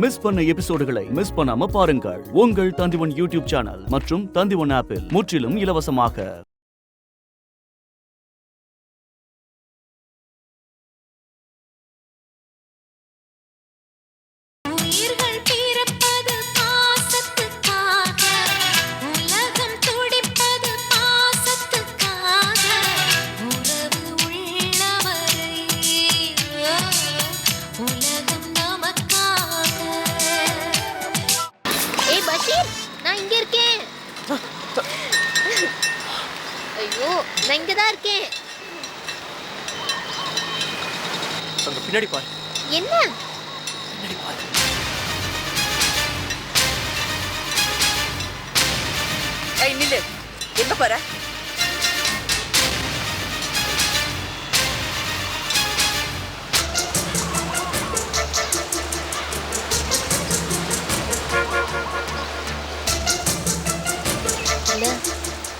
Miss பண்ண எபிசோடுகளை miss பண்ணாம பாருங்கள் உங்கள் தந்திவன் யூடியூப் சேனல் மற்றும் தந்திவன் ஆப்பில் முற்றிலும் இலவசமாக. ஐயோ, நான் இங்க தான் இருக்கேன். அங்க பின்னாடி பாரு. என்ன? பின்னாடி பாரு. ஏய் நில்லு. எங்க போற?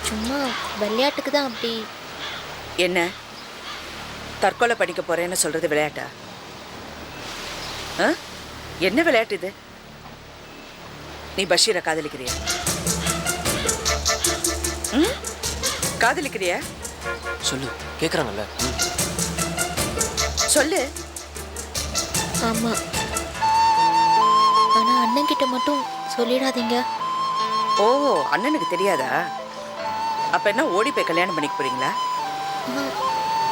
சும்மா விளையாட்டுக்கு தான். அப்படி என்ன தற்கொலை பண்ணிக்க போறேன்னு சொல்றது விளையாட்டா? என்ன விளையாட்டு இது? நீ பஷீரை காதலிக்கிறியா? காதலிக்கிறியா? சொல்லு, கேக்குறாங்கல்ல. சொல்லு. ஆமா, ஆனா அண்ணன் கிட்ட மட்டும் சொல்லிடாதீங்க. ஓ, அண்ணனுக்கு தெரியாதா? அப்ப என்ன ஓடி போய் கல்யாணம் பண்ணிக்க போறீங்களா?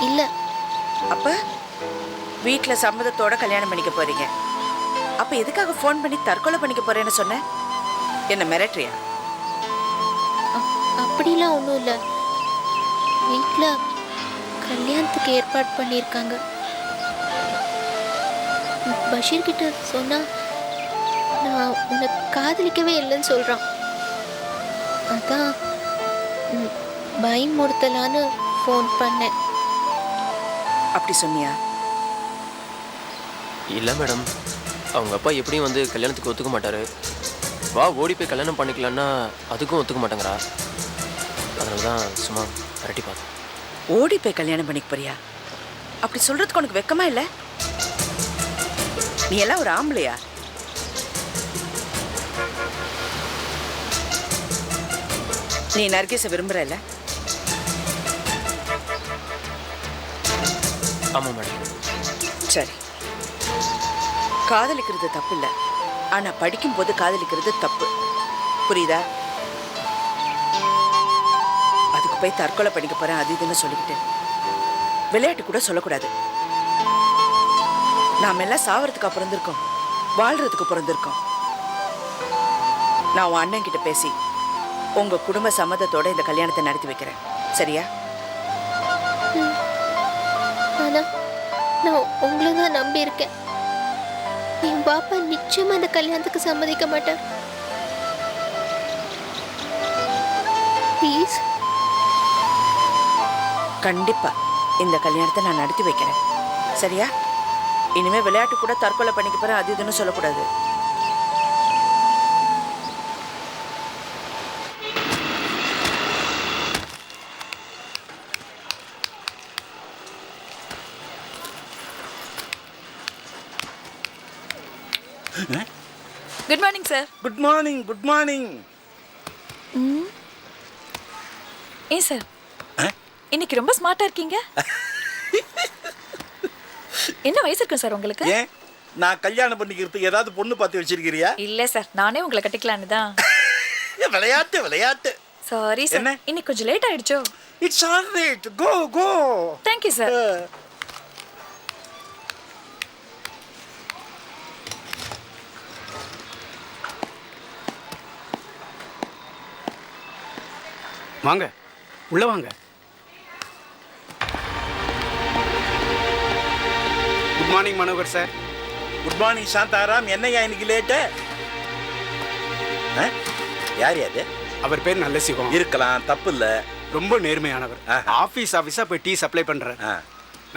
இல்ல. அப்ப வீட்டுல சம்மதத்தோட கல்யாணம் பண்ணிக்க போறீங்க. அப்ப எதுக்காக ஃபோன் பண்ணி தற்கொலை பண்ணிக்க போறேன்னு சொன்ன? என்ன மிரட்டுறியா? அப்படிலாம் ஒன்றும் இல்லை. வீட்டில் கல்யாணத்துக்கு ஏற்பாடு பண்ணியிருக்காங்க. பஷீர் கிட்ட சொன்னா நான் உன்னை காதலிக்கவே இல்லைன்னு சொல்றான். அதான் பயமுறுத்தலான்னு ஃபோன் பண்ணேன். அப்படி சொன்னியா? இல்ல மேடம், அவங்க அப்பா எப்படியும் வந்து கல்யாணத்துக்கு ஒத்துக்க மாட்டாரு. வா ஓடி போய் கல்யாணம் பண்ணிக்கலான்னா அதுக்கும் ஒத்துக்க மாட்டேங்கிறா. அதனால தான் சும்மா மிரட்டி பார்த்தேன். ஓடி போய் கல்யாணம் பண்ணிக்க போறியா? அப்படி சொல்றதுக்கு உனக்கு வெக்கமா இல்லை? நீ எல்லாம் ஒரு ஆம்பளையா? நீ நர்கீஸை விரும்புற இல்ல? ஆமா மேடம். சரி, காதலிக்கிறது தப்பு இல்லை, ஆனா படிக்கும் போது காதலிக்கிறது தப்பு. புரியுதா? அதுக்கு போய் தற்கொலை பண்ணிக்க போறேன் அது இதுன்னு சொல்லிக்கிட்டு விளையாட்டு கூட சொல்லக்கூடாது. நாம எல்லாம் சாவறதுக்கு பிறந்திருக்கோம், வாழ்றதுக்கு பிறந்திருக்கோம். நான் உன் அண்ணன் கிட்ட பேசி உங்க குடும்ப சம்மதத்தோட இந்த கல்யாணத்தை நடத்தி வைக்கிறேன். சரியா? ஆனா நான் உங்களை தான் நம்பி இருக்கேன். என் பாப்பா நிச்சயமா இந்த கல்யாணத்துக்கு சம்மதிக்க மாட்டார். ப்ளீஸ். கண்டிப்பா இந்த கல்யாணத்தை நான் நடத்தி வைக்கிறேன். சரியா? இனிமே விளையாட்டு கூட தற்கொலை பண்ணிக்க போறேன் அது இதுன்னு சொல்லக்கூடாது. Good morning sir. Good morning. Good morning. ஏன் சார் இன்னைக்கு ரொம்ப ஸ்மார்ட்டா இருக்கீங்க? என்ன வயசு இருக்கு சார் உங்களுக்கு? ஏன் நான் கல்யாணம் பண்ணிக்கிறதுக்கு ஏதாவது பொண்ணு பார்த்து வச்சிருக்கிறியா? இல்ல சார், நானே உங்களை கட்டிக்கலான்னு தான். விளையாட்டு விளையாட்டு. சாரி சார், இன்னைக்கு கொஞ்சம் லேட் ஆயிடுச்சோ? It's all right. Go go. Thank you sir. வாங்க, உள்ள வாங்க. Good morning Manohar sir. Good morning Shantaram. என்னையா இன்னைக்கு லேட்டு? யார் யாரு? அவர் பேர் நல்ல சிவம். இருக்கலாம், தப்பு இல்லை. ரொம்ப நேர்மையானவர். ஆஃபீஸா போய் டீ சப்ளை பண்றார்.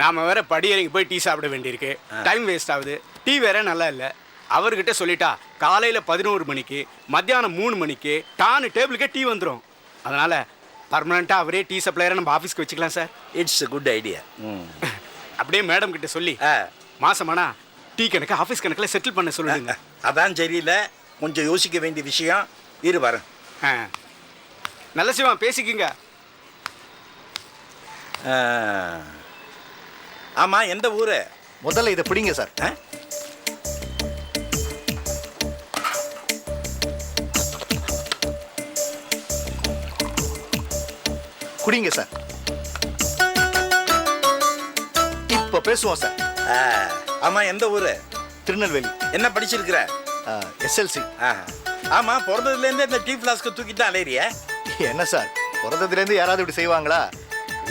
நாம வேற படியறைக்கு போய் டீ சாப்பிட வேண்டியிருக்கு. டைம் வேஸ்ட் ஆகுது. டீ வேற நல்லா இல்லை. அவர்கிட்ட சொல்லிட்டா காலையில 11 மணிக்கு மத்தியானம் 3 மணிக்கு டானு டேபிளுக்கே டீ வந்துடும். அதனால பர்மனண்டா அவரே டீ சப்ளையரை நம்ம ஆஃபீஸ்க்கு வச்சுக்கலாம் சார். It's good idea. அப்படியே மேடம் கிட்ட சொல்லி மாசமானா டீ கணக்கு ஆஃபீஸ் கணக்கில் செட்டில் பண்ண சொல்லிடுங்க. அதான் சரியில்லை, கொஞ்சம் யோசிக்க வேண்டிய விஷயம். இரு வரேன். நல்ல சிவம் பேசிக்கிங்க. ஆமாம், எந்த ஊர்? முதல்ல இதை பிடிங்க சார். குடிங்க சார். இப்ப பேசுவோம் சார். ஆமாம், எந்த ஊர்? திருநெல்வேலி. என்ன படிச்சிருக்கிற? எஸ்எல்சி. ஆமாம், பிறந்ததுலேருந்து இந்த டீ ஃப்ளாஸ்க்கு தூக்கிட்டு அலையிறிய? என்ன சார், பிறந்ததுலேருந்து யாராவது இப்படி செய்வாங்களா?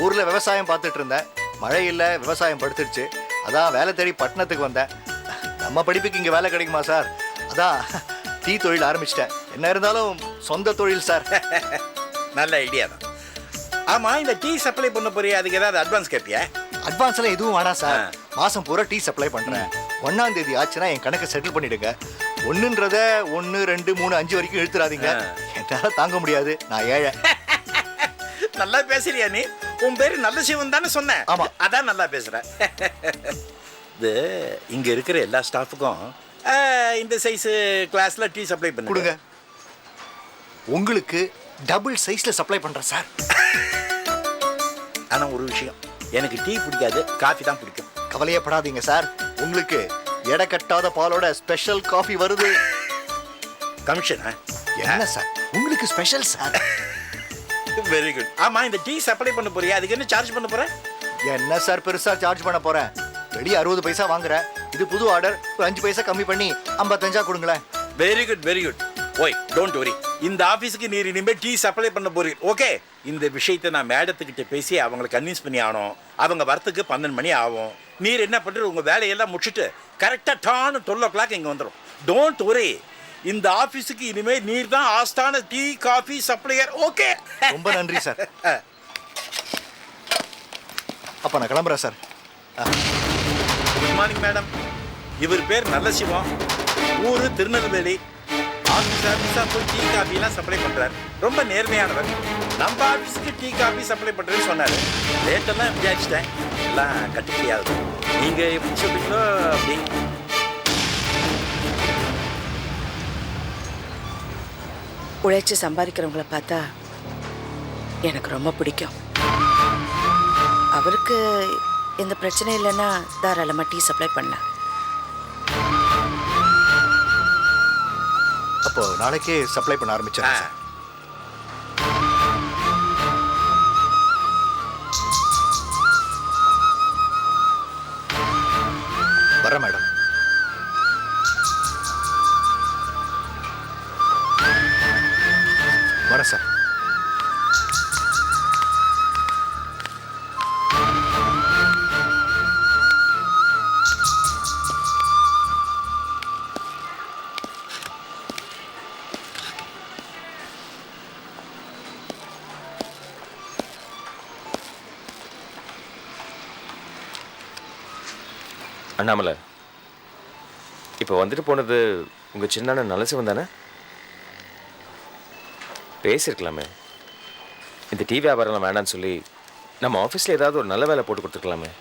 ஊரில் விவசாயம் பார்த்துட்டு இருந்தேன், மழை இல்லை, விவசாயம் படுத்துடுச்சு. அதான் வேலை தேடி பட்டணத்துக்கு வந்தேன். நம்ம படிப்புக்கு இங்கே வேலை கிடைக்குமா சார்? அதான் டீ தொழில் ஆரம்பிச்சிட்டேன். என்ன இருந்தாலும் சொந்த தொழில் சார். நல்ல ஐடியா தான். ஆமாம், இந்த டீ சப்ளை பண்ண போறியா? அதுக்கு ஏதாவது அட்வான்ஸ் கேட்பியா? அட்வான்ஸ் எல்லாம் எதுவும் வேணாம் சார். மாசம் பூரா டீ சப்ளை பண்றேன். 1ஆம் தேதி ஆச்சுன்னா என் கணக்கை செட்டில் பண்ணிடுங்க. 1ன்றத 1, 2, 3, 5 வரைக்கும் இழுத்துறாதீங்க. என்னால தாங்க முடியாது, நான் ஏழை. நல்லா பேசுறியா நீ? உன் பேரு நல்ல சிவன் தானே சொன்னேன்? ஆமா. அதான் நல்லா பேசுறேன். இது இங்க இருக்கிற எல்லா ஸ்டாஃபுக்கும் இந்த சைஸ் கிளாஸ்ல டீ சப்ளை பண்ணி கொடுங்க. உங்களுக்கு டபுள் சைஸ்ல சப்ளை பண்றேன் சார். ஆனா ஒரு விஷயம், எனக்கு டீ பிடிக்காது, காஃபி தான் பிடிக்கும். கவலையப்படாதீங்க சார், உங்களுக்கு எடை கட்டாத பாலோட ஸ்பெஷல் காஃபி வருது. கமிஷனா? என்ன சார், உங்களுக்கு ஸ்பெஷல் சார். Very good. ஆமா, இந்த டீ சப்ளை பண்ண போறியா? அதுக்கு என்ன சார்ஜ் பண்ண போற? என்ன சார் பெருசா சார்ஜ் பண்ண போறேன்? வெளியே 60 பைசா வாங்குறேன். இது புது ஆர்டர், ஒரு 5 பைசா கம்மி பண்ணி 55 கொடுங்களேன். Very good, very good. ஓய், டோன்ட் வரி. இந்த ஆபீஸ்க்கு நீர் இனிமே டீ சப்ளை பண்ண போறீங்க. ஓகே, இந்த விஷயத்தை நான் மேடத்துக்கிட்ட பேசி அவங்களை கன்வின்ஸ் பண்ணி ஆகணும். அவங்க வரத்துக்கு 12 மணி ஆகும். நீர் என்ன பண்ற, உங்க வேலையெல்லாம் முடிச்சுட்டு கரெக்டா டான்னு 12 o'clock இங்க வந்துடும். Don't worry. இந்த ஆபீஸுக்கு இனிமே நீர் தான் ஆஸ்தான டீ காஃபி சப்ளையர். ஓகே, ரொம்ப நன்றி சார். அப்ப நான் கிளம்புறேன் சார். Good morning madam. இவர் பேர் நல்ல சிவம், ஊரு திருநெல்வேலி. ஆஃபீஸா போய் டீ காஃபிலாம் சப்ளை பண்றாரு. ரொம்ப நேர்மையானவர். நம்ம ஆஃபீஸுக்கு டீ காஃபி சப்ளை பண்றேன்னு சொன்னாரு. ரேட்டெல்லாம் விசாரிச்சிட்டேன், எல்லாம் கட்டுப்படியாகுது. நீங்க எப்படி சொல்றீங்களோ அப்படி. உழைச்சி சம்பாதிக்கிறவங்கள பார்த்தா எனக்கு ரொம்ப பிடிக்கும். அவருக்கு எந்த பிரச்சனை இல்லைன்னா தாராளமாக டீ சப்ளை பண்ணலாம். அப்போ நாளைக்கே சப்ளை பண்ண ஆரம்பிச்சிடறேன் சார். வரேன் மேடம். வரேன் சார். அண்ணாமலை, இப்போ வந்துட்டு போனது உங்கள் சின்ன நல்ல சிவன் தானே? பேசியிருக்கலாமே. இந்த டீ வியாபாரம்லாம் வேண்டான்னு சொல்லி நம்ம ஆஃபீஸில் ஏதாவது ஒரு நல்ல வேலை போட்டு கொடுத்துருக்கலாமே.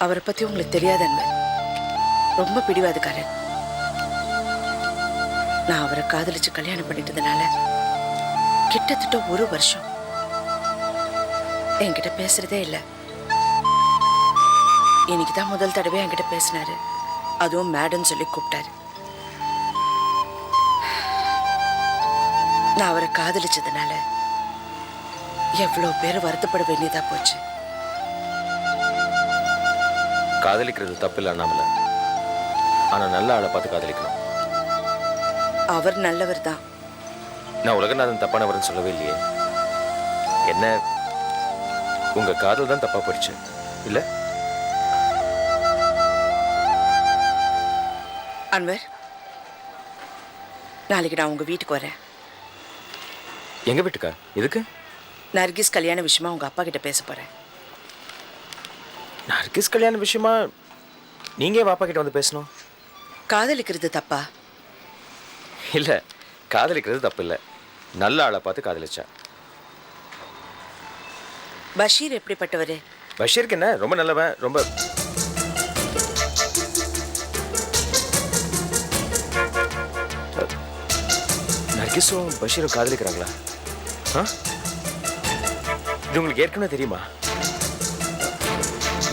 அவரை பற்றி உங்களுக்கு தெரியாத அன்பர், ரொம்ப பிடிவாதுக்காரன். நான் அவரை காதலிச்சு கல்யாணம் பண்ணிட்டதுனால கிட்டத்தட்ட 1 வருஷம் என்கிட்ட பேசுறதே இல்லை. இன்னைக்கு தான் முதல் தடவை என்கிட்ட பேசினாரு. அதுவும் மேடம்னு சொல்லி கூப்பிட்டாரு. நான் அவரை காதலிச்சதுனால எவ்வளோ பேர் வருத்தப்பட வேண்டியதா போச்சு. காதலிக்கிறது தப்பு இல்லை அண்ணாமலை, ஆனால் நல்ல ஆளை பார்த்து காதலிக்கணும். அவர் நல்லவர் தான். நான் உலகநாதன் தப்பானவர்னு சொல்லவே இல்லையே. என்ன, உங்கள் காதல் தான் தப்பாக போயிடுச்சு இல்லை? அன்வர், நாளைக்கு நான் உங்க வீட்டுக்கு வரேன். எங்க வீட்டுக்கா? எதுக்கு? நர்கிஸ் கல்யாண விஷயமா உங்க அப்பா கிட்ட பேச போறேன். நர்கிஸ் கல்யாண விஷயமா நீங்க பாப்பா கிட்ட வந்து பேசணும்? காதலிக்கிறது தப்பா? இல்லை, காதலிக்கிறது தப்பு இல்லை. நல்ல ஆளை பார்த்து காதலிச்சா. பஷீர் எப்படிப்பட்டவரு? பஷீருக்கு என்ன, ரொம்ப நல்லவன். ரொம்ப நர்கிஸும் பஷீரும் காதலிக்கிறாங்களா? ஆ, இது உங்களுக்கு ஏற்கனவே தெரியுமா?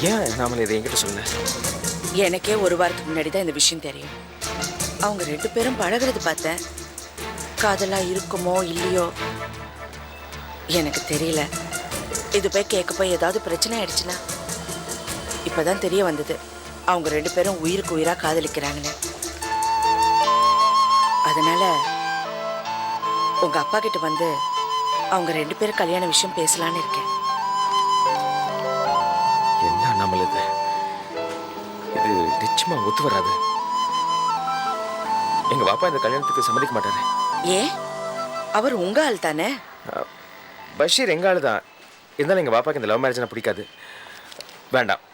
ஏன் நாமளே இதை என்கிட்ட சொல்ல? எனக்கே ஒரு வாரத்துக்கு முன்னாடி தான் இந்த விஷயம் தெரியும். அவங்க 2 பேரும் பழகுறது பார்த்தேன். காதலா இருக்குமோ இல்லையோ எனக்கு தெரியல. இது போய் கேட்க போய் ஏதாவது பிரச்சனை ஆயிடுச்சுன்னா? இப்பதான் தெரிய வந்தது அவங்க 2 பேரும் உயிருக்கு உயிரா காதலிக்கிறாங்கன்னு. அதனால உங்க அப்பா கிட்ட வந்து அவங்க 2 பேரும் கல்யாண விஷயம் பேசலான்னு இருக்கேன். என்ன நாமளே இது நிச்சயமா ஒத்து வராது. எங்க பாப்பா இந்த கல்யாணத்துக்கு சம்மதிக்க மாட்டாரு. ஏன்? அவர் உங்க ஆள் தானே? பஷீர் எங்க ஆளு தான். இருந்தாலும் எங்க பாப்பாக்கு இந்த லவ் மேரேஜ்னா பிடிக்காது. வேண்டாம்,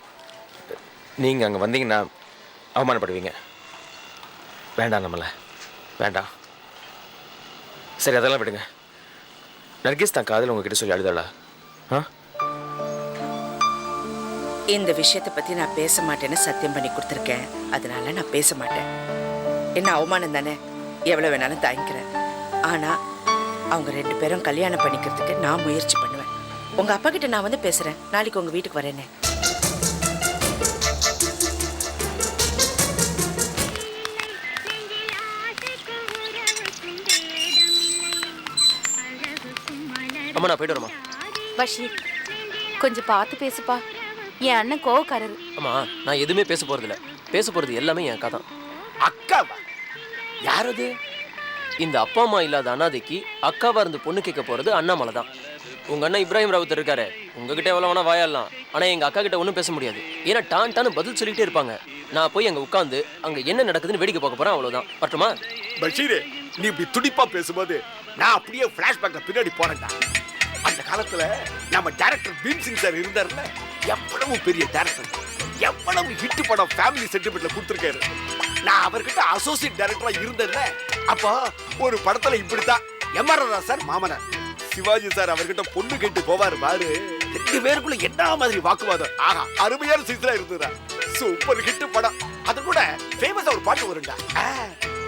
நீங்க அங்க வந்தீங்கன்னா அவமானப்படுவீங்க. வேண்டாம் நம்மள, வேண்டாம். சரி, அதெல்லாம் விடுங்க. நர்கிஸ் தான் காதல் உங்ககிட்ட சொல்லி அழுதாளா? ஆ, இந்த விஷயத்தை பத்தி நான் பேச மாட்டேன்னு சத்தியம் பண்ணி கொடுத்துருக்கேன். அதனால நான் பேச மாட்டேன். என்ன அவமானம் தானே, எவ்வளவு வேணாலும் தாங்கிக்கிறேன். ஆனா அவங்க 2 பேரும் கல்யாணம் பண்ணிக்கிறதுக்கு நான் முயற்சி பண்ணுவேன். உங்க அப்பா கிட்ட நான் வந்து பேசுறேன். நாளைக்கு உங்க வீட்டுக்கு வரேனே. அம்மா நான் போயிட்டு வரேம்மா. பஷீர், கொஞ்சம் பார்த்து பேசுப்பா. என் அண்ணன் கோவக்காரரு. அம்மா நான் எதுவுமே பேச போறதில்ல. பேச போறது எல்லாமே என் அக்கா தான். அக்காவா? யார் அது? இந்த அப்பா அம்மா இல்லாத அனாதைக்கு அக்காவா இருந்து பொண்ணு கேட்க போறது அண்ணாமலை தான். உங்க அண்ணன் இப்ராஹிம் ராவுத்தர் இருக்காரு, உங்ககிட்ட எவ்வளவு வேணா வாயாடலாம். ஆனா எங்க அக்கா கிட்ட ஒன்றும் பேச முடியாது. ஏன்னா டான்னு பதில் சொல்லிக்கிட்டே இருப்பாங்க. நான் போய் அங்க உட்காந்து அங்க என்ன நடக்குதுன்னு வேடிக்கை பார்க்க போறேன், அவ்வளவுதான். பட்டுமா? பஷீரே, நீ இப்படி துடிப்பா பேசும்போது நான் அப்படியே பிளாஷ்பேக்ல பின்னாடி போனேன்டா. அந்த காலத்துல நம்ம டைரக்டர் பீம்சிங் சார் இருந்தாருல, எவ்வளவு பெரிய டைரக்டர், எவ்வளவு ஹிட் படம் ஃபேமிலி சென்டிமெண்ட்ல கொடுத்துருக்காரு. நான் அவர்கிட்ட அசோசியேட் டைரக்டரா இருந்தேன்ல, அப்போ ஒரு படத்துல இப்படித்தான் எம்.ஆர். ராதா சார் மாமனார், சிவாஜி சார் அவர்கிட்ட பொண்ணு கேட்டு போவாரு பாரு. 2 பேருக்குள்ள என்ன மாதிரி வாக்குவாதம். ஆஹா, அருமையான சீசனா இருந்ததா. சூப்பர் ஹிட் படம். அது கூட ஃபேமஸா ஒரு பாட்டு வரும்டா.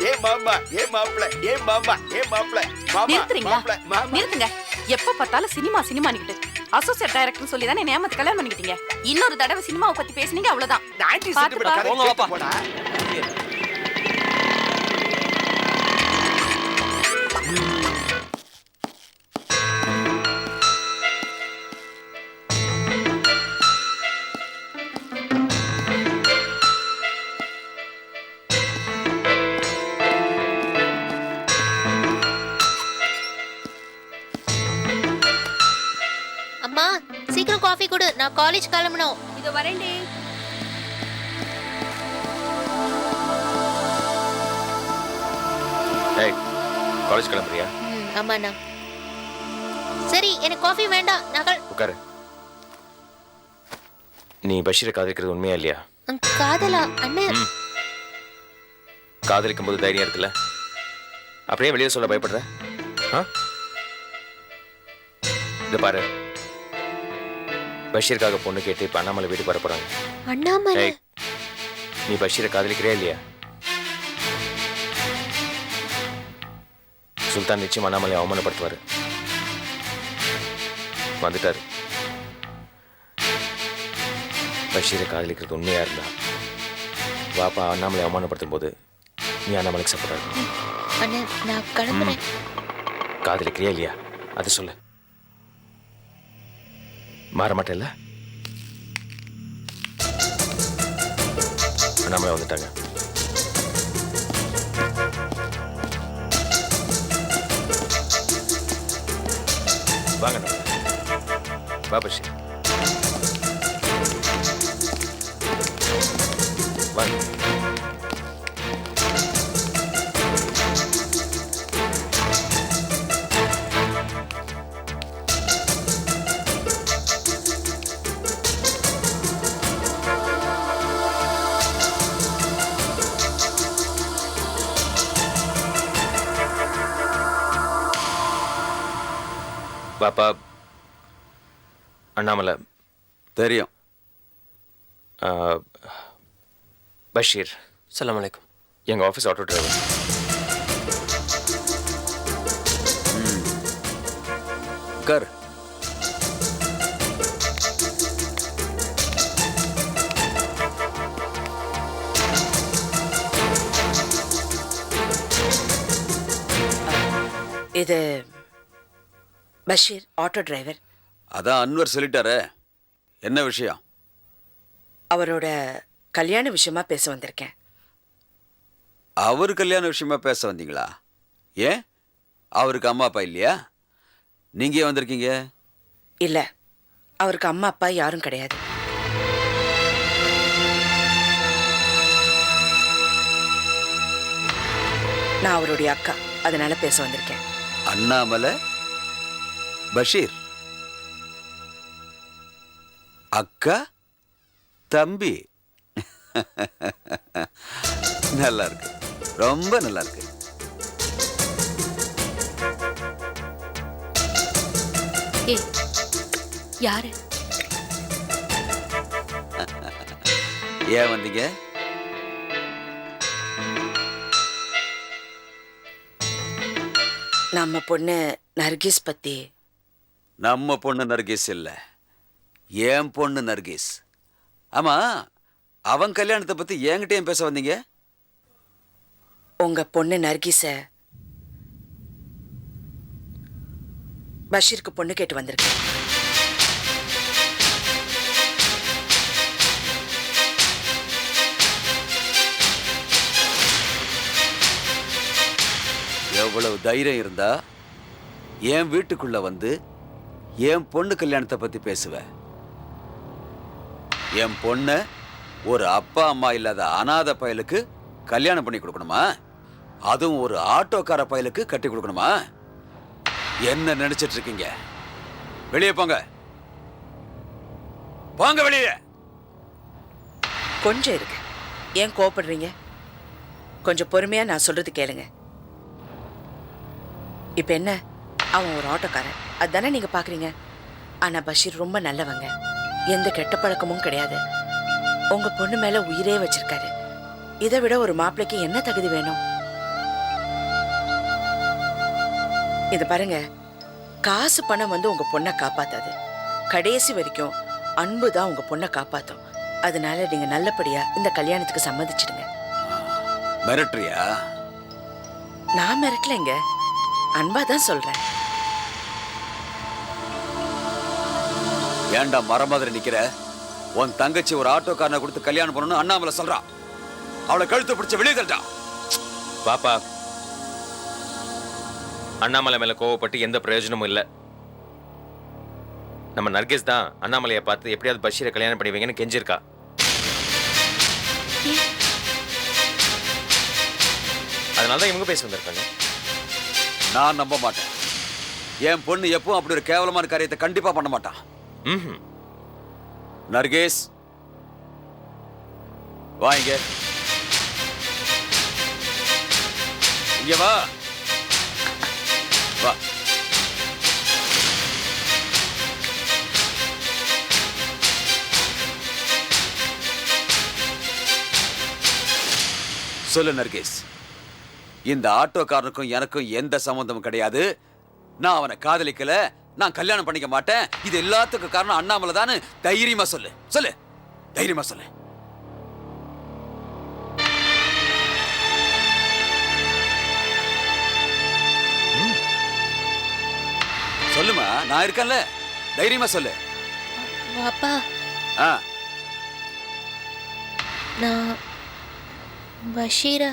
ஏ மாமா, ஏ மாப்ள, ஏ மாமா, ஏ மாப்ள, மாமா, நிறுத்துறீங்களா? மாப்ள, மாமா. நிறுத்துங்க. எப்ப பார்த்தாலும் சினிமா சினிமானிக்கிட்டு அசோசியேட் டைரக்டர் சொல்லி தானே நேமத்து கல்யாணம் பண்ணிக்கிட்டீங்க. இன்னொரு தடவை சினிமாவை பத்தி பேசுனீங்க, அவ்வளவுதான். 90s பாத்து சென்டிமெண்ட் பாரு. போங்க, வாப்பா. போடா. அம்மா சீக்கிரம் காஃபி கொடு, நான் காலேஜ் கிளம்பணும். இதோ வரேன்டி. ஏய், காலேஜ் கிளம்புறியா? ஆமாண்ணா. சரி, எனக்கு காஃபி வேண்டாம். நான் உட்காரு. நீ பஷீரை காதலிக்கிறது உண்மையா இல்லையா? காதலா அண்ணன்? காதலிக்கும் போது தைரியம் இருக்குல்ல, அப்படியே வெளியே சொல்ல பயப்படுற? ஆ, இத பாரு, பஷீருக்காக பொண்ணு கேட்டு இப்ப அண்ணாமலை வீட்டுக்கு வர போறாங்க. அண்ணாமலை? ஏய், நீ பஷீரை காதலிக்கிறியா இல்லையா? சுல்தான் நிச்சயம் அண்ணாமலை அவமானப்படுத்துவாரு. வந்துட்டாரு. பஷீரை காதலிக்கிறது உண்மையா இருந்தா வாப்பா அண்ணாமலை அவமானப்படுத்தும் போது நீ அண்ணாமலைக்கு சப்போர்ட் ஆகும். அண்ணன் நான் கிளம்புறேன். காதலிக்கிறியா இல்லையா அது சொல்லு. மாற மாட்டேல்ல? அண்ணாமலை வந்துட்டாங்க. வாங்க வா பஷீர், வாங்க. பாப்பா அண்ணாமலை தெரியும். பஷீர், அஸ்ஸலாமு அலைக்கும். எங்கள் ஆஃபீஸ் ஆட்டோ டிரைவர். உட்கார். இது பஷீர், ஆட்டோ டிரைவர். அதான் அன்வர் சொல்லிட்டாரே, என்ன விஷயம்? அவரோட கல்யாண விஷயமா பேச வந்திருக்கேன். அவர் கல்யாண விஷயமா பேச வந்தீங்களா? ஏன், அவருக்கு அம்மா அப்பா இல்லையா? நீங்க ஏன் வந்திருக்கீங்க? இல்ல, அவருக்கு அம்மா அப்பா யாரும் கிடையாது. நான் அவருடைய அக்கா, அதனால பேச வந்திருக்கேன். அண்ணாமலை பஷீர் அக்கா தம்பி. நல்லா இருக்கு, ரொம்ப நல்லா இருக்கு. ஏய், யாரு? ஏன் வந்தீங்க? நம்ம பொண்ணு நர்கிஸ் பத்தி. நம்ம பொண்ணு நர்கிஸ் இல்ல, என் பொண்ணு நர்கிஸ். ஆமா, அவன் கல்யாணத்தை பத்தி என்கிட்ட ஏன் பேச வந்தீங்க? உங்க பொண்ணு நர்கிஸ பஷீருக்கு பொண்ணு கேட்டு வந்திருக்கு. எவ்வளவு தைரியம் இருந்தா என் வீட்டுக்குள்ள வந்து என் பொண்ணு கல்யாணத்தை பத்தி பேசுவ? என் பொண்ண ஒரு அப்பா அம்மா இல்லாத அனாதை பயலுக்கு கல்யாணம் பண்ணி கொடுக்கணுமா? அதுவும் ஒரு ஆட்டோக்கார பயலுக்கு கட்டி கொடுக்கணுமா? என்ன நினைச்சிட்டு இருக்கீங்க? வெளியே போங்க, போங்க வெளியே. கொஞ்சம் இருக்கு, ஏன் கோபப்படுறீங்க? கொஞ்சம் பொறுமையா நான் சொல்றது கேளுங்க. இப்ப என்ன, அவன் ஒரு ஆட்டோக்காரன், அதுதானே நீங்க பாக்குறீங்க. ஆனா பஷீர் ரொம்ப நல்லவங்க, எந்த கெட்ட பழக்கமும் கிடையாது. உங்க பொண்ணு மேல உயிரே வச்சிருக்காரு. இதை விட ஒரு மாப்பிள்ளைக்கு என்ன தகுதி வேணும்? இது பாருங்க, காசு பணம் வந்து உங்க பொண்ணை காப்பாத்தாது. கடைசி வரைக்கும் அன்பு தான் உங்க பொண்ணை காப்பாத்தும். அதனால நீங்க நல்லபடியா இந்த கல்யாணத்துக்கு சம்மதிச்சிடுங்க. மிரட்டுறியா? நான் மிரட்டலைங்க, அன்பா தான் சொல்றேன். ஏன்டா மரம் மாதிரி நிக்கிற? உன் தங்கச்சி ஒரு ஆட்டோக்காரனை கொடுத்து கல்யாணம் பண்ணணும்னு அண்ணாமலை சொல்றான். அவளை கழுத்து பிடிச்ச வெளியே தள்ளிட்டான். பாப்பா, அண்ணாமலை மேல கோவப்பட்டு எந்த பிரயோஜனமும் இல்லை. நம்ம நர்கிஸ் தான் அண்ணாமலையை பார்த்து எப்படியாவது பஷீரை கல்யாணம் பண்ணி வைங்கன்னு கெஞ்சிருக்கா. அதனாலதான் இவங்க பேச வந்திருக்காங்க. நான் நம்ப மாட்டேன். என் பொண்ணு எப்பவும் அப்படி ஒரு கேவலமான காரியத்தை கண்டிப்பா பண்ண மாட்டான். நர்கேஸ், வாங்க, இங்க வா வா. சொல்லு நர்கேஸ், இந்த ஆட்டோக்காரனுக்கும் எனக்கும் எந்த சம்பந்தமும் கிடையாது. நான் அவனை காதலிக்கல, நான் கல்யாணம் பண்ணிக்க மாட்டேன். இது எல்லாத்துக்கும் காரணம் அண்ணாமலை தானே. தைரியமா சொல்லு, சொல்லு, தைரியமா சொல்லு. சொல்லுமா, நான் இருக்கேன்ல, தைரியமா சொல்லு. அப்பா, ஆ, நான் பஷீரை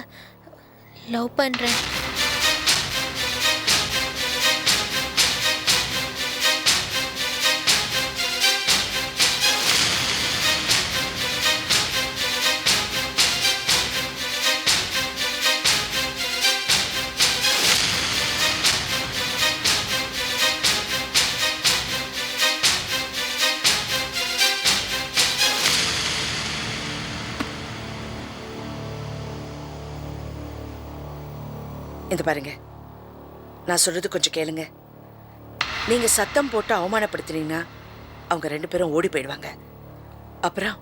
லவ் பண்றேன். இந்த பாருங்க, நான் சொல்றது கொஞ்சம் கேளுங்க. நீங்க சத்தம் போட்டு அவமானப்படுத்தினீங்கன்னா அவங்க 2 பேரும் ஓடி போயிடுவாங்க. அப்புறம்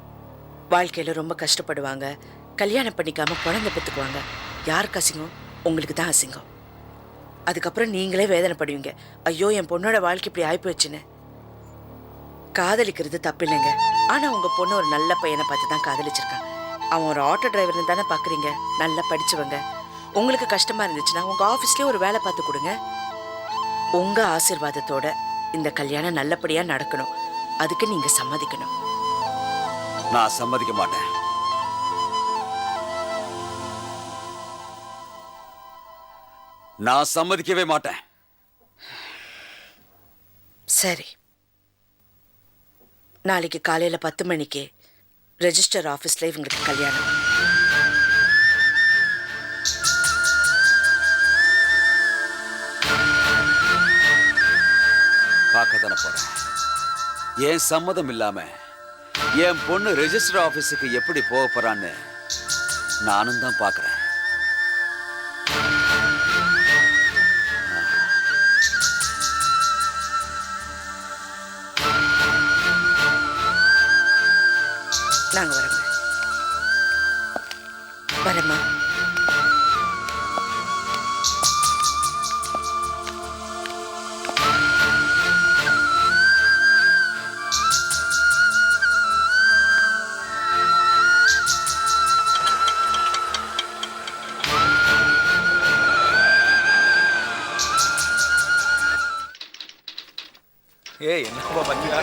வாழ்க்கையில ரொம்ப கஷ்டப்படுவாங்க. கல்யாணம் பண்ணிக்காம குழந்தை பெற்றுக்குவாங்க. யாருக்கு அசிங்கம்? உங்களுக்கு தான் அசிங்கம். அதுக்கப்புறம் நீங்களே வேதனைப்படுவீங்க. ஐயோ என் பொண்ணோட வாழ்க்கை இப்படி ஆயிப்போச்சுன்னு. காதலிக்கிறது தப்பு இல்லைங்க. ஆனா உங்க பொண்ணு ஒரு நல்ல பையனை பார்த்து தான் காதலிச்சிருக்கான். அவன் ஒரு ஆட்டோ டிரைவர்னு தானே பாக்குறீங்க. நல்லா படிச்சவங்க. உங்களுக்கு கஷ்டமா இருந்துச்சுன்னா உங்க ஆபீஸ்லயே ஒரு வேலை பார்த்து கொடுங்க. உங்க ஆசீர்வாதத்தோட இந்த கல்யாணம் நல்லபடியா நடக்கணும். அதுக்கு நீங்க சம்மதிக்கணும். நான் சம்மதிக்க மாட்டேன். நான் சம்மதிக்கவே மாட்டேன். சரி, நாளைக்கு காலையில 10 மணிக்கு ரெஜிஸ்டர் ஆபீஸ்ல இவங்களுக்கு கல்யாணம். பார்க்கத்தானே போறேன். என் சம்மதம் இல்லாம என் பொண்ணு ரெஜிஸ்டர் ஆபீஸுக்கு எப்படி போக போறான்னு நானும் தான் பார்க்கறேன். நாங்க வரோங்க. வரமா. ஏய் என்னப்பா பண்ணியா?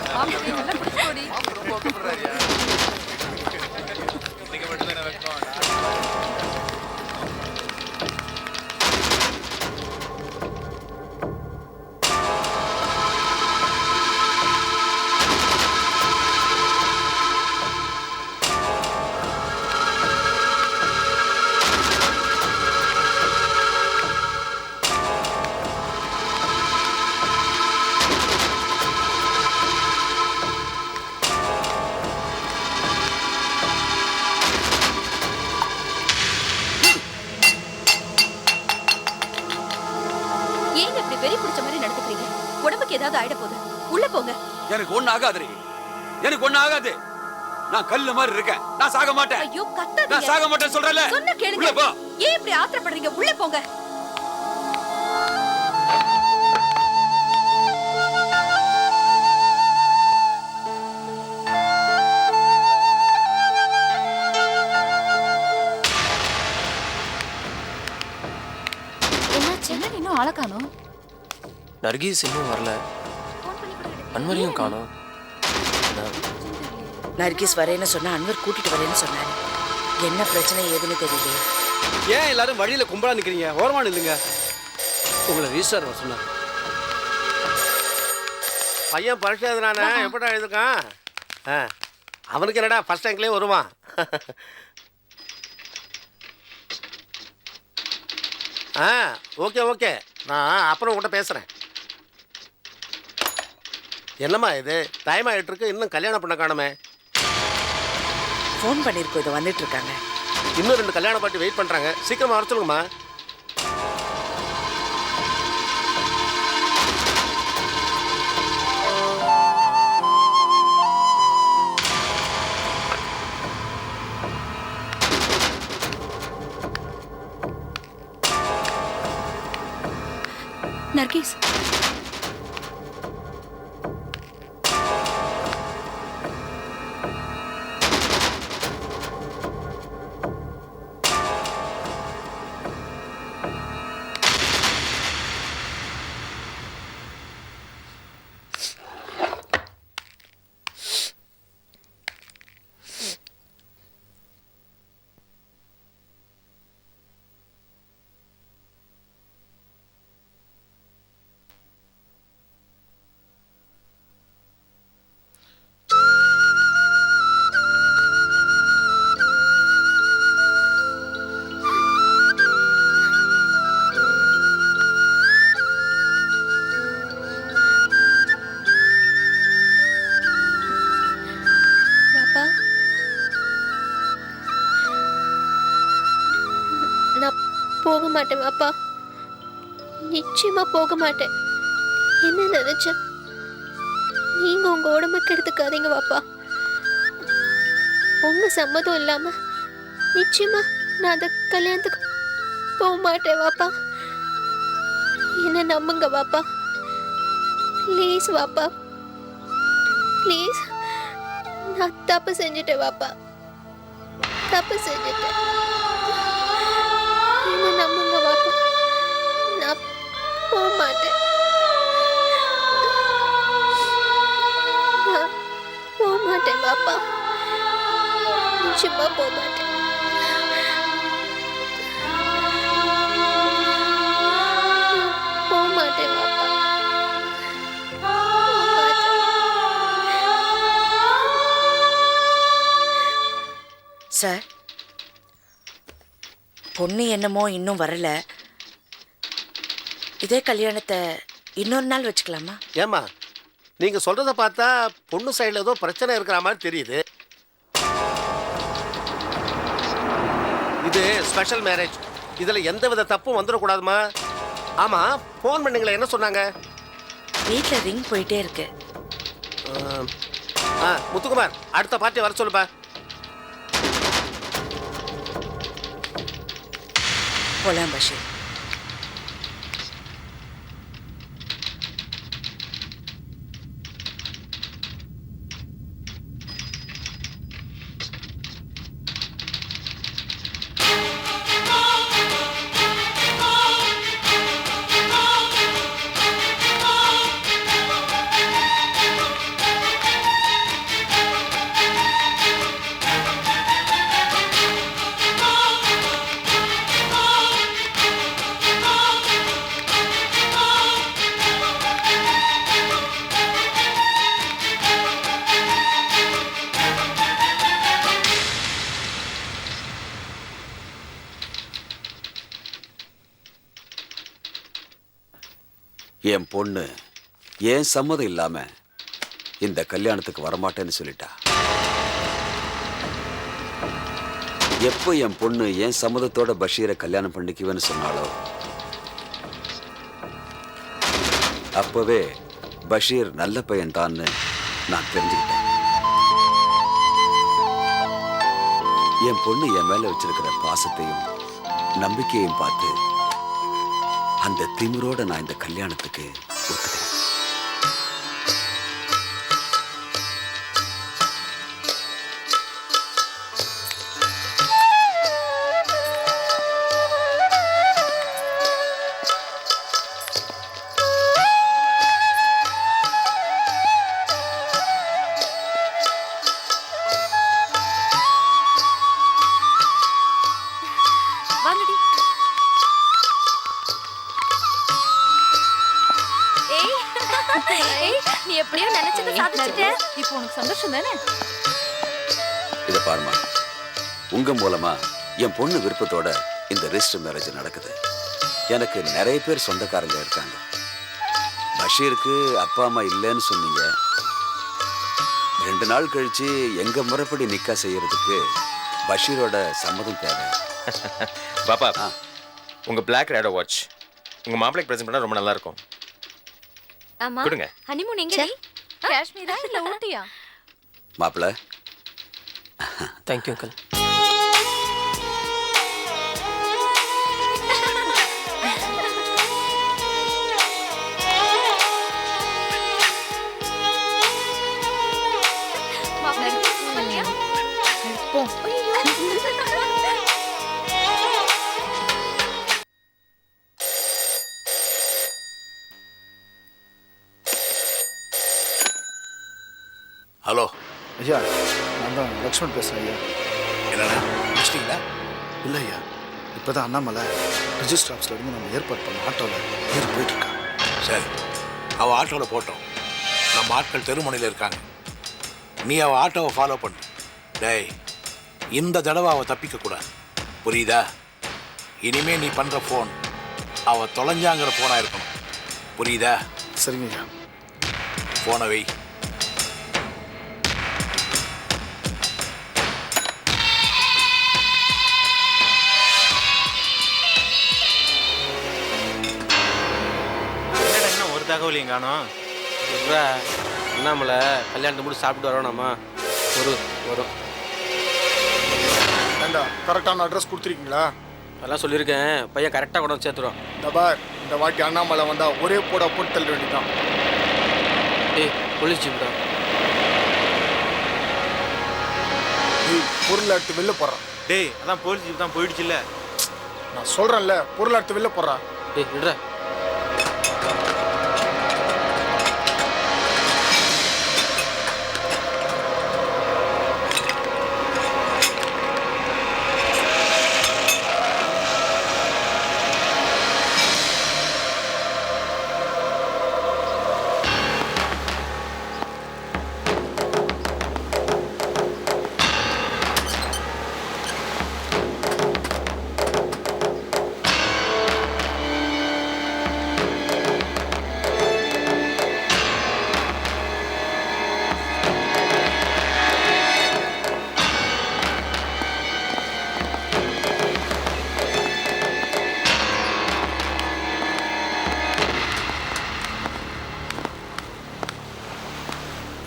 ஏதாவது ஆயிட போகுது. உள்ள போங்க. எனக்கு ஒண்ணு ஆகாது. எனக்கு ஒண்ணு ஆகாது. நான் கல்லு மாதிரி இருக்கேன். நான் சாக மாட்டேன். ஐயோ கத்தாதீங்க. நான் சாக மாட்டேன் சொல்றேன்ல. சொன்னா கேளுங்க. உள்ள போ. ஏன் இப்படி ஆத்திரப்படுறீங்க? உள்ள போங்க. என்னாச்சு? என்ன இன்னும் ஆள காணோம்? நர்கீஸ் இன்னும் வரல. அன்வரையும் காணோம். நர்கீஸ் வரேன்னு சொன்னா அன்வர் கூட்டிட்டு வரேன்னு சொன்னாரு. என்ன பிரச்சனை ஏதுன்னு தெரியல. ஏன் எல்லாரும் வழியில கும்பலா நிக்கிறீங்க? ஓரமா நில்லுங்க. உங்களை ரிஜிஸ்டர் வர சொன்னார். பையன் பரிசு எழுதுனானே எப்படா எழுதுக்கான்? அவனுக்கு என்னடா ஃபர்ஸ்ட் ரேங்க்லேயே வருவான். ஓகே ஓகே, நான் அப்புறம் உங்கள்கிட்ட பேசுகிறேன். என்னம்மா இது டைம் ஆகிட்டு இருக்கு, இன்னும் கல்யாணம் பண்ண காணுமே? ஃபோன் பண்ணியிருக்கோம், இதை வந்துட்டு இருக்காங்க. இன்னும் 2 கல்யாண பாட்டி வெயிட் பண்ணுறாங்க, சீக்கிரமாக வர சொல்லுங்கம்மா. நர்கீஸ், போக மாட்டேன் அப்பா, நிச்சயமா போக மாட்டேன். என்ன நினைச்ச நீங்க உங்க உடம்புக்கு எடுத்துக்காதீங்க பாப்பா. உங்க சம்மதம் இல்லாம நிச்சயமா நான் அந்த கல்யாணத்துக்கு போக மாட்டேன் பாப்பா. என்ன நம்புங்க வாப்பா. ப்ளீஸ் வாப்பா, ப்ளீஸ். நான் தப்பு செஞ்சுட்டேன் வாப்பா, தப்பு செஞ்சுட்டேன். என்ன நம்புங்க வாப்பா, நான் போக மாட்டேன். நான் போக மாட்டேன் வாப்பா, நிச்சயமா போக மாட்டேன். போக மாட்டேன் வாப்பா. சார், பொண்ணு என்னமோ இன்னும் வரல. இதே கல்யாணத்தை இன்னொரு நாள் வச்சுக்கலாமா? ஏம்மா, நீங்கள் சொல்கிறத பார்த்தா பொண்ணு சைடில் ஏதோ பிரச்சனை இருக்கிற மாதிரி தெரியுது. இது ஸ்பெஷல் மேரேஜ், இதில் எந்த வித தப்பும் வந்துடக்கூடாதுமா. ஆமாம், ஃபோன் பண்ணீங்களே, என்ன சொன்னாங்க? வீட்டில் ரிங் போயிட்டே இருக்கு. முத்துக்குமார், அடுத்த பார்ட்டி வர சொல்லுப்பா. போலாம் பஷீர். என் பொண்ணு ஏன் சம்மதம் இல்லாம இந்த கல்யாணத்துக்கு வரமாட்டேன்னு சொல்லிட்டா. எப்போ என் பொண்ணு ஏன் சம்மதத்தோட பஷீரை கல்யாணம் பண்ணிக்குவேன்னு சொன்னாலோ அப்பவே பஷீர் நல்ல பையன் தான்னு நான் தெரிஞ்சுக்கிட்டேன். என் பொண்ணு என் மேல வச்சிருக்கிற பாசத்தையும் நம்பிக்கையையும் பார்த்து அந்த திமிரோட நான் இந்த கல்யாணத்துக்கு ஒத்துக்கிறேன். நீ எப்படியோ நினைச்சதை சாதிச்சிட்ட. இப்போ உனக்கு சந்தோஷம் தானே? இத பாருமா, உங்க மூலமா என் பொண்ணு விருப்பத்தோட இந்த ரெஜிஸ்டர் மேரேஜ் நடக்குது. எனக்கு நிறைய பேர் சொந்தக்காரங்க இருக்காங்க. பஷீருக்கு அப்பா அம்மா இல்லைன்னு சொன்னீங்க. 2 நாள் கழிச்சு எங்க முறைப்படி நிக்கா செய்யறதுக்கு பஷீரோட சம்மதம் தேவை. பாப்பா, உங்க பிளாக் ரேடோ வாட்ச் உங்க மாப்பிளைக்கு பிரசன்ட் பண்ணா ரொம்ப நல்லா இருக்கும். ஆமா, கொடுங்க. ஹனிமூன் எங்க? காஷ்மீரா இல்ல ஊட்டியா? மாப்பிள்ள, தேங்க்யூ அங்கிள். ஹலோ ஐயா, நான் தான் லக்ஷ்மண் பேசுகிறேன் ஐயா. என்னண்ணா முடிச்சிட்டிங்களா? இல்லை ஐயா, இப்போ தான் அண்ணாமலை ரிஜிஸ்டர் ஆஃபீஸில் இருந்து நம்ம ஏற்பாடு பண்ண ஆட்டோவில் ஏறி போயிட்டுருக்கான். சரி, அவள் ஆட்டோவில் போட்டோம். நம்ம ஆட்கள் தெருமுனையில் இருக்காங்க. நீ அவள் ஆட்டோவை ஃபாலோ பண்ணு. டேய், இந்த தடவை அவள் தப்பிக்கக்கூடாது, புரியுதா? இனிமே நீ பண்ணுற ஃபோன் அவள் தொலைஞ்சாங்கிற ஃபோனாக இருக்கணும், புரியுதா? சரிங்க ஐயா. ஃபோனை வை. தகவலையும் காணோம். அண்ணாமலை கல்யாணத்தை முடிச்சு சாப்பிட்டு வரோம். வரும் ஏண்டா, கரெக்டான அட்ரஸ் கொடுத்துருக்கீங்களா? அதெல்லாம் சொல்லியிருக்கேன், பையன் கரெக்டாக கொண்டு வந்து சேர்த்துருவான். இந்த வாட்டி அண்ணாமலை வந்தா ஒரே போட போட்டு தள்ள வேண்டியதான். ஏய் போலீஸ் ஜீப்டா. பொருள் எடுத்து வெளில போடுறான். டேய் அதான் போலீஸ் ஜீப் தான் போயிடுச்சு இல்லை. நான் சொல்றேன்ல, பொருள் எடுத்து வெளில போடுறான். ஏய் விடுற.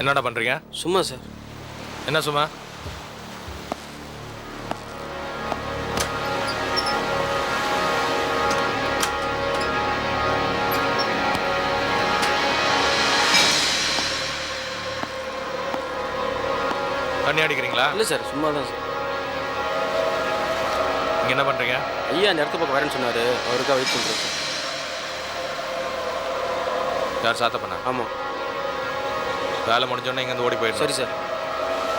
என்னடா பண்ணுறீங்க? சும்மா சார். என்ன சும்மா? தண்ணி அடிக்கிறீங்களா? இல்லை சார், சும்மா தான் சார். இங்கே என்ன பண்ணுறீங்க? ஐயா அந்த இடத்து பக்கம் வரேன்னு சொன்னார், அவருக்காக வெயிட் பண்ணுறேன் சார். யார் சாத்தப்பண்ணா? ஆமாம். வேலை முடிஞ்சோடனே இங்கேருந்து ஓடி போயிடும். சரி சார்.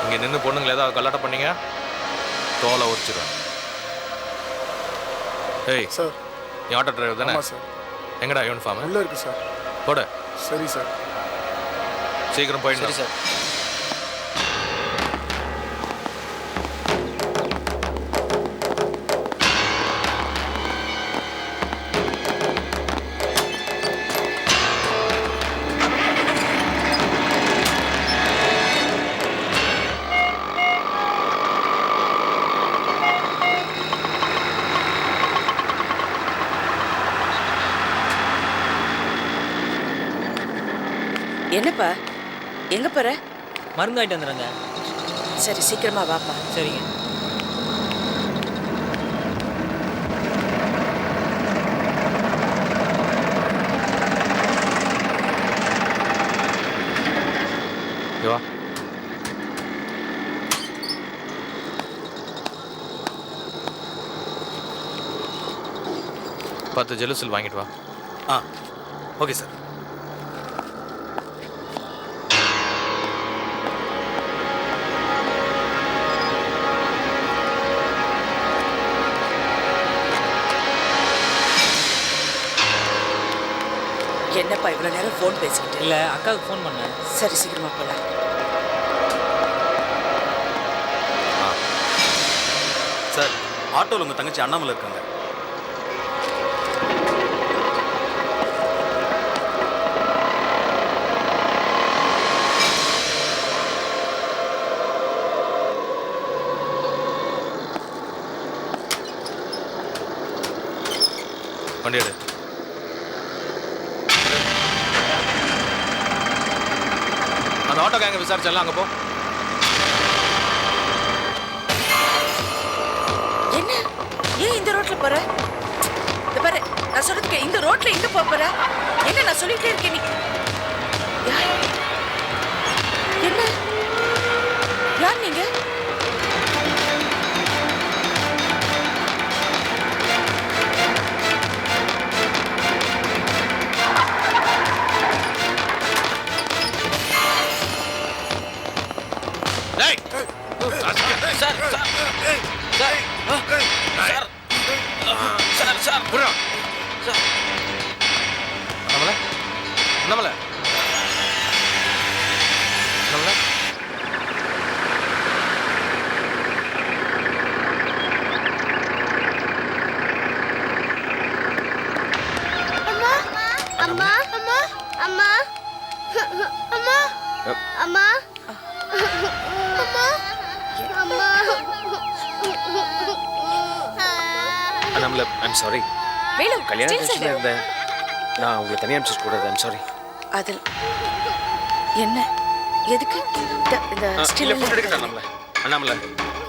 இங்கே நின்று பொண்ணுங்களை ஏதாவது கல்லாட்டம் பண்ணீங்க தோலை உரிச்சிடும். ஏய் சார், நீ ஆட்டோ டிரைவர் தானே? ஆமாம் சார். எங்கடா யூனிஃபார்ம்? உள்ள இருக்கு சார். போடு. சரி சார். சீக்கிரம் போயிடு. சரி சார். என்னப்பா எங்க போற? மருந்து ஆகிட்டு வந்துடுங்க. சரி சீக்கிரமா வாப்பா. சரிங்க. வா. பத்து ஜெலுசில் வாங்கிட்டு வா. ஆ ஓகே சார். என்னப்பா இவ்வளவு நேரம் ஃபோன் பேசிக்கிட்டு? இல்லை, அக்காவுக்கு ஃபோன் பண்ணேன். சரி சீக்கிரமா போலாம். சார், ஆட்டோவில் உங்கள் தங்கச்சி அண்ணாமலை இருக்காங்க. வண்டி எடு. அந்த ஆட்டோ கேங்க விசாரிச்சல அங்கே போ. என்ன ஏன் இந்த ரோட்ல போற? இந்த பாரு, நான் சொல்றதுக்கு இந்த ரோட்ல எங்க போற? என்ன நான் சொல்லிட்டே இருக்கேன், நீ என்ன யார் நீங்க? I'm sorry. வேலு, கல்யாண டென்ஷன்ல இருந்தேன். நான் உங்களை தனியாக அனுப்பிச்சு கூடாது. I'm sorry. அதில் என்ன எதுக்கு இந்த இல்லை ஃபோன் எடுக்கட்டா? அண்ணாமலை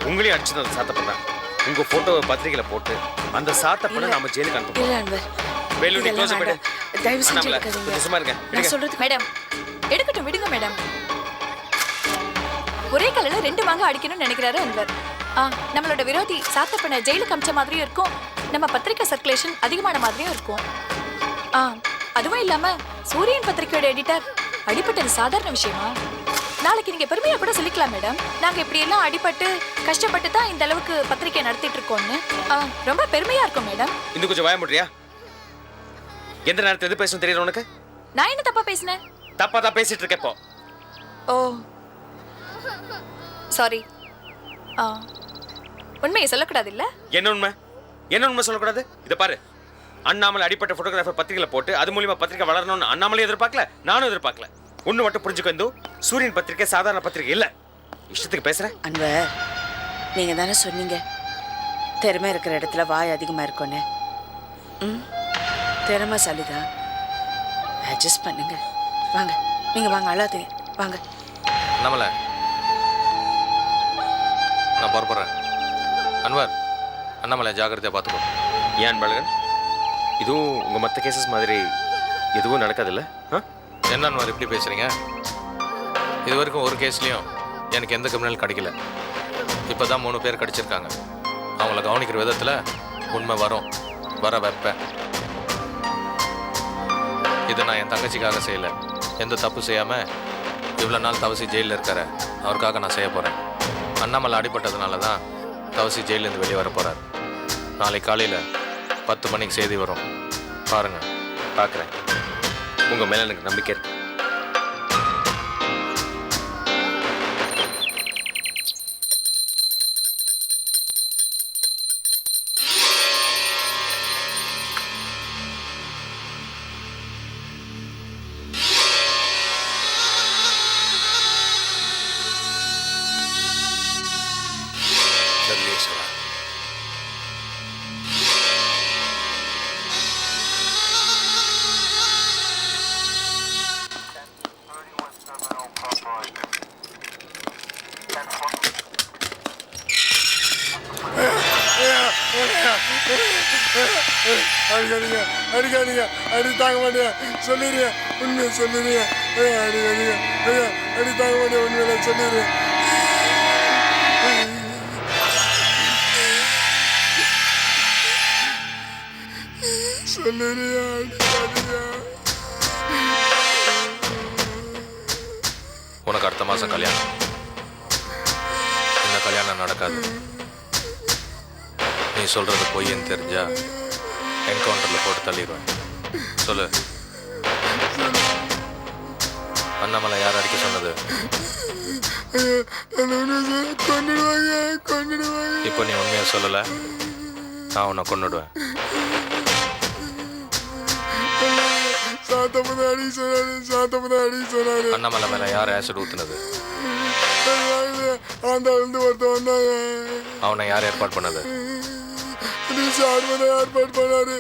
உங்களையும் அடிச்சு தான் சாத்த பண்ணேன். உங்க போட்டோவை பத்திரிகையில போட்டு அந்த சாத்தப்பட நாம ஜெயிலுக்கு இல்ல அனுப்பணும். அன்வர், வேலு நீ இதெல்லாம் க்ளோஸ் பண்ணு. வேண்டாம். தயவு செஞ்சு அண்ணாமலை, எடுக்காதீங்க. கொஞ்சம் சும்மா இருங்க. நான் சொல்றது மேடம் எடுக்கட்டும், விடுங்க மேடம். ஒரே கல்லுல 2 மாங்காய் அடிக்கணும்னு நினைக்கிறாரு அன்வர். நம்மளோட விரோதி சாத்தப்பன ஜெயிலுக்கு அமிச்ச மாதிரியும் இருக்கும், நம்ம பத்திரிக்கை சர்க்குலேஷன் அதிகமான மாதிரியும் இருக்கும். அதுவும் இல்லாம சூரியன் பத்திரிக்கையோட எடிட்டர் அடிபட்டது சாதாரண விஷயமா? நாளைக்கு நீங்க பெருமையா கூட சொல்லிக்கலாம் மேடம், நாங்க இப்படி எல்லாம் அடிபட்டு கஷ்டப்பட்டு தான் இந்த அளவுக்கு பத்திரிக்கை நடத்திட்டு இருக்கோம்னு. ரொம்ப பெருமையா இருக்கும் மேடம். இன்னும் கொஞ்சம் வாய முடியா? எந்த நேரத்துல எது பேசணும் தெரியல உனக்கு? நான் என்ன தப்பா பேசினேன்? தப்பா தான் பேசிட்டு இருக்க இப்போ. ஓ சாரி. உண்மையை சொல்லக்கூடாது இல்ல? என்ன உண்மை? என்ன உண்மை சொல்லக்கூடாது? இதை பாரு, அண்ணாமலை அடிப்பட்ட போட்டோகிராஃபர் பத்திரிகையில போட்டு அது மூலியமா பத்திரிகை வளரணும்னு அண்ணாமலை எதிர்பார்க்கல, நானும் எதிர்பார்க்கல. ஒண்ணு மட்டும் புரிஞ்சுக்க வந்து, சூரியன் பத்திரிகை சாதாரண பத்திரிகை இல்ல. இஷ்டத்துக்கு பேசுறேன். அன்வர், நீங்க தானே சொன்னீங்க திறமை இருக்கிற இடத்துல வாய் அதிகமா இருக்கும்னு. திறமைசாலிதான், அட்ஜஸ்ட் பண்ணுங்க. வாங்க, நீங்க வாங்க, அழாதீங்க, வாங்க. அண்ணாமலை, நான் புறப்படுறேன். அன்வர், அண்ணாமலை ஜாக்கிரதையா பார்த்துக்கோ. ஏன் பழகன், இதுவும் உங்க மற்ற கேசஸ் மாதிரி எதுவும் நடக்காதுல்ல? என்ன அன்வர் இப்படி பேசுறீங்க? இது வரைக்கும் ஒரு கேஸ்லயும் எனக்கு எந்த கிரிமினல் கிடைக்கல. இப்போதான் 3 பேர் கிடைச்சிருக்காங்க. அவங்கள கவனிக்கிற விதத்துல உண்மை வரும், வர வைப்பேன். இதை நான் என் தங்கச்சிக்காக செய்யல, எந்த தப்பு செய்யாம இவ்வளோ நாள் தவசி ஜெயிலில் இருக்கார அவருக்காக நான் செய்ய போறேன். அண்ணாமலை அடிபட்டதுனால தான் தவசி ஜெயிலேருந்து வெளியே வர போறார். நாளைக்கு காலையில் 10 மணிக்கு செய்தி வரும், பாருங்க. பார்க்குறேன். உங்க மேல எனக்கு நம்பிக்கை இருக்கு. சர்வேஸ்வரா, அடிக்காதீங்க, அடிக்காதீங்க, அடி தாங்க மாட்டேன் சொல்லிடுறேன், உண்மையை சொல்லிடுறேன். அடிக்காதீங்க, அடி தாங்க மாட்டேன், உண்மையில சொல்லிடுறேன். சொல்லிடுறியா? அடிக்காதீங்க. உனக்கு அடுத்த மாதம் கல்யாணம். இந்த கல்யாணம் நடக்காது. நீ சொல்றது பொய்ன்னு தெரிஞ்சா என்கவுண்டர்ல போட்டு தள்ளிடுவேன். சொல்லு, அண்ணாமலை யார் அடிக்க சொன்னது? இப்போ நீ உண்மையை சொல்லல, நான் உன்னை கொன்னுடுவேன். அண்ணாமலை மேல யார் ஆசிட் ஊத்துனது? அவனை யார் ஏற்பாடு பண்ணது? ஏற்பாடு பண்ணாரு.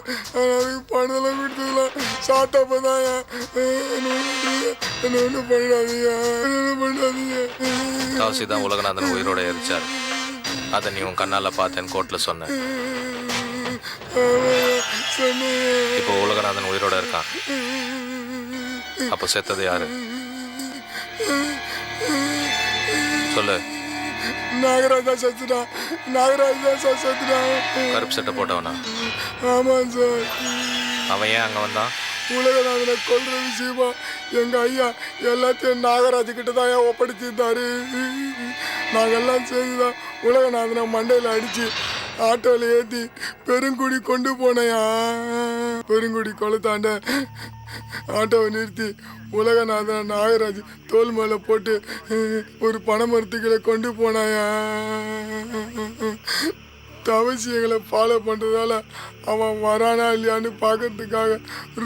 பணம் கொடுத்ததுலாம் சாத்தப்பதான். என்ன ஒன்றும் பண்ணிடாதீங்க, பண்ணாதீங்க. தவசி தான் உலகநாதன் உயிரோட எரிச்சார். அதை நீ உன் கண்ணால பார்த்தேன்னு கோர்ட்ல சொன்ன. இப்போ உலகநாதன் உயிரோட இருக்கான். அப்போ செத்தது யாரு? சொல்லு. நாகராஜா சத்துடா, நாகராஜா சார் சத்துடா. கருப்பு சட்டை போட்டவனா? ஆமாம் சார். அவன் ஏன் அங்கே வந்தான்? உலகநாதனை கொல்ற விஷயமா எங்க ஐயா எல்லாத்தையும் நாகராஜ் கிட்ட தான் ஒப்படைச்சிருந்தாரு. நாங்கெல்லாம் சேர்ந்துதான் உலகநாதனை மண்டையில் அடிச்சு ஆட்டோவில் ஏற்றி பெருங்குடி கொண்டு போனையா. பெருங்குடி கொளத்தாண்ட ஆட்டோவை நிறுத்தி உலகநாதனை நாகராஜ் தோல் மேலே போட்டு ஒரு பனைமரத்துக்களை கொண்டு போனாயா. தவசி எங்களை ஃபாலோ பண்ணுறதால அவன் வரானா இல்லையான்னு பார்க்கறதுக்காக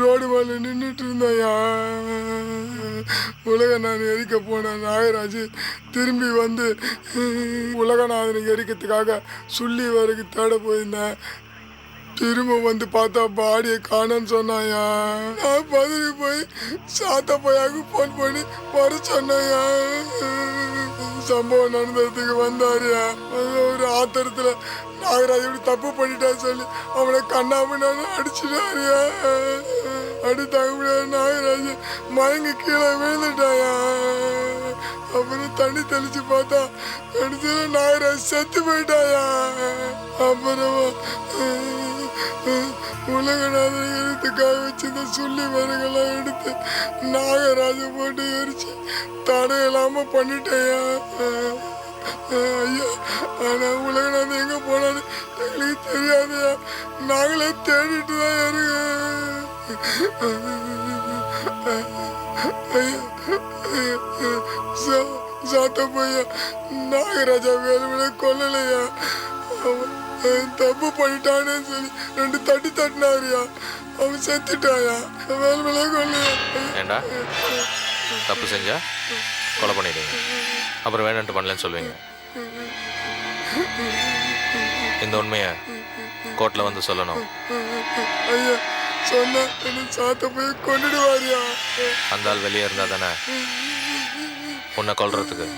ரோடு மேலே நின்றுட்டு இருந்தாயா. உலகநாதன் எரிக்க போன நாகராஜ் திரும்பி வந்து உலகநாதனை எரிக்கிறதுக்காக சுள்ளி வரைக்கும் தேட போயிருந்தேன். திரும்ப வந்து பார்த்தா பாடியை காணன்னு சொன்னாயா. நான் பதறி போய் சாத்த பையாவுக்கு ஃபோன் பண்ணி வர சொன்னாயா. சம்பவம் நடந்ததுக்கு வந்தாரியா. ஒரு ஆத்திரத்துல நாகராஜ் இப்படி தப்பு பண்ணிட்டா சொல்லி அவனை கண்ணாமண்ணு அடிச்சுட்டாரியா. அடித்தாங்க முடியாது. நாகராஜ் மயங்கி கீழே விழுந்துட்டாயா. அப்புறம் தண்ணி தெளிச்சு பார்த்தா கடைசியில நாகராஜ் செத்து போயிட்டாயா. அப்புறமா உலகநாதன் எழுத்துக்காக வச்சிருந்த சொல்லி மரங்கள்லாம் எடுத்து நாகராஜ போட்டு எரிச்சு தடையில்லாம பண்ணிட்டேயா. ஐயா, ஆனா உலகநாதன் எங்க போனான்னு எங்களுக்கு தெரியாதையா. நாங்களே தேடிட்டு தான் இருக்கோம். சாத்த பையா நாகராஜா வேலை கொல்லலையா. அவன் தப்பு பண்ணிட்டானு சொல்லி 2 தட்டி தட்டினாரியா. அவன் செத்துட்டாயா. வேலை கொல்லையா. ஏண்டா தப்பு செஞ்சா கொலை பண்ணிடுங்க, அப்புறம் வேணுன்ட்டு பண்ணலன்னு சொல்லுவீங்க. இந்த உண்மையை கோர்ட்டில் வந்து சொல்லணும். ஐயா சொன்னா சாத்த போய் கொண்டுடுவாரியா. அந்த ஆள் வெளியே இருந்தா தானே உன்னை கொல்றதுக்கு.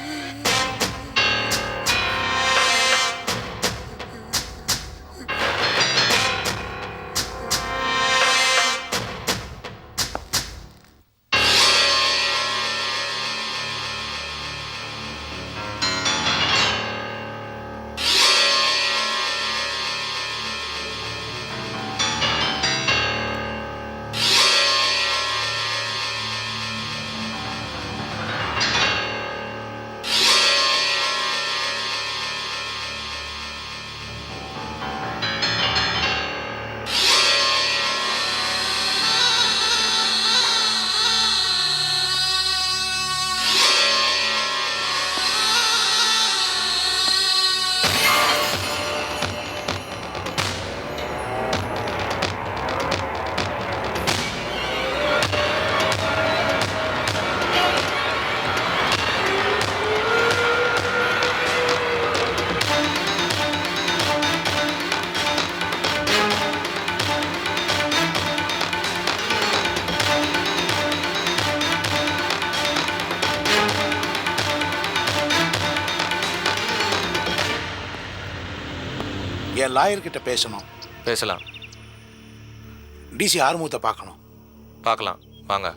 என் லாயர்கிட்ட பேசணும். பேசலாம். டிசி ஆறுமுகத்தை பார்க்கணும். பார்க்கலாம் வாங்க.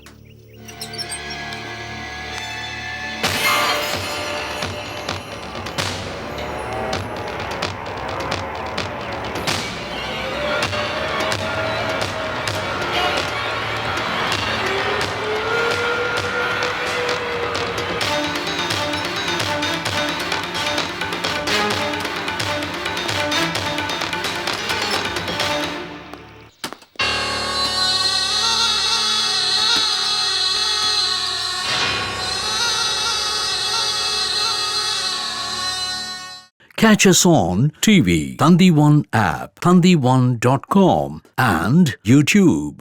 Catch us on TV, Thandivan app, thandivan.com and YouTube.